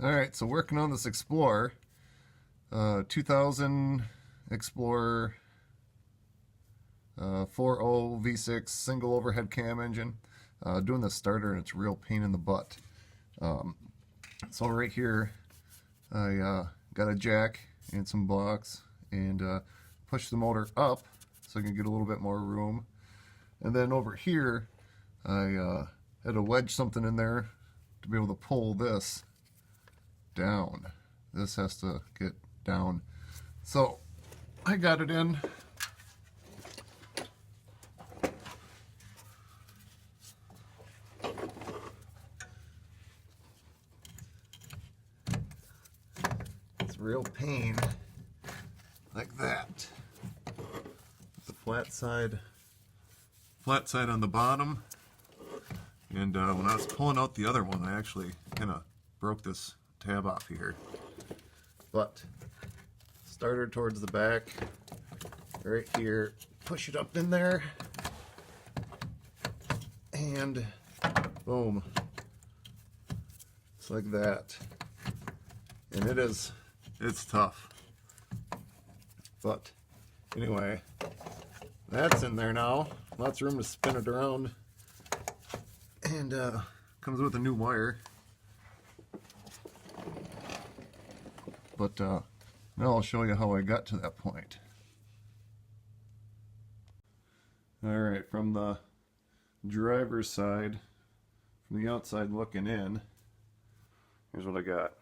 All right, so working on this Explorer, 2000 Explorer 4.0 V6 single overhead cam engine. Doing the starter, and it's a real pain in the butt. So right here, I got a jack and some blocks, and push the motor up so I can get a little bit more room. And then over here, I had to wedge something in there to be able to pull this down. This has to get down. So I got it in. It's a real pain, like that. The flat side on the bottom. And when I was pulling out the other one, I actually kind of broke this tab off here. But starter towards the back, right here, push it up in there, and boom. It's like that. And it's tough. But anyway, that's in there now. Lots of room to spin it around. And comes with a new wire. But now I'll show you how I got to that point. Alright, from the driver's side, from the outside looking in, here's what I got.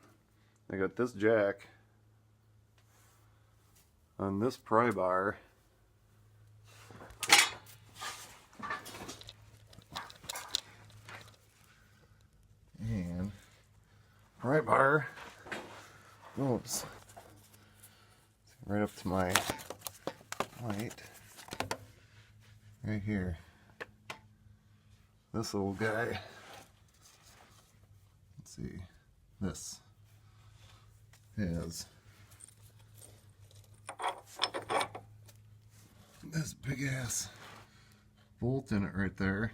I got this jack on this pry bar. And pry bar goes right up to my light right here. This little guy, let's see, this has this big ass bolt in it right there.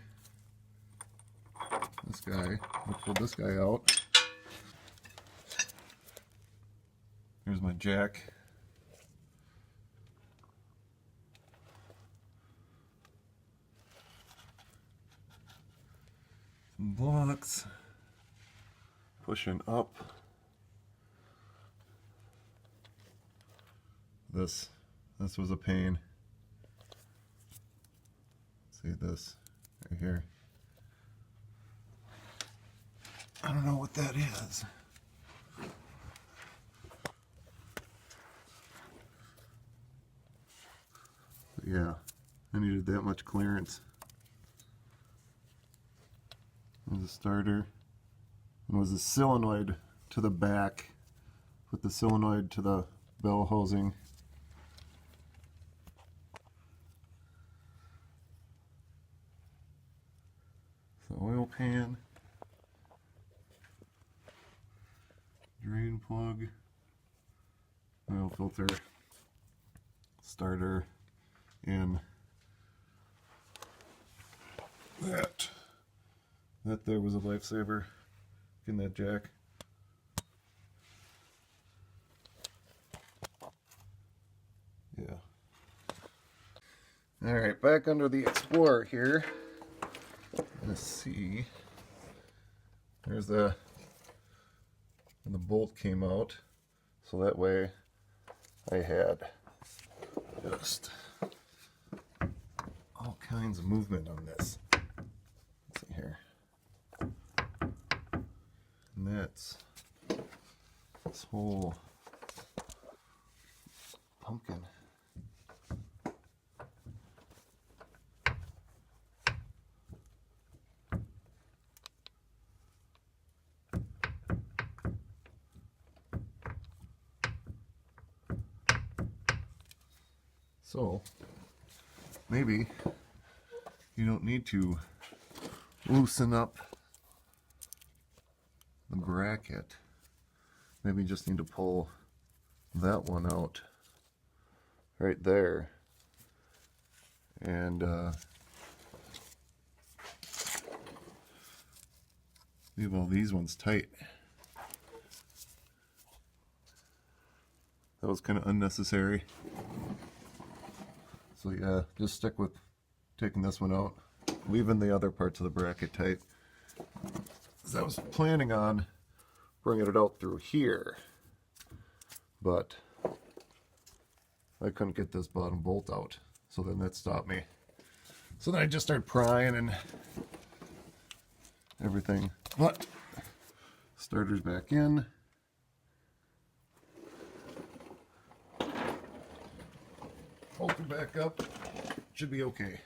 This guy, I'll pull this guy out. Here's my jack. Some blocks. Pushing up. This was a pain. See this right here. I don't know what that is. But yeah, I needed that much clearance. There's a starter. And it was a solenoid to the back. Put the solenoid to the bell housing. The oil pan. Drain plug, oil filter, starter, and that there was a lifesaver in that jack. Yeah. Alright, back under the Explorer here. Let's see. There's the bolt came out, so that way I had just all kinds of movement on this. Let's see here. And that's this whole pumpkin. So maybe you don't need to loosen up the bracket. Maybe you just need to pull that one out right there and leave all these ones tight. That was kind of unnecessary. So yeah, just stick with taking this one out, leaving the other parts of the bracket tight. Because I was planning on bringing it out through here, but I couldn't get this bottom bolt out. So then that stopped me. So then I just started prying and everything. But starter's back in. Hold it back up. Should be okay.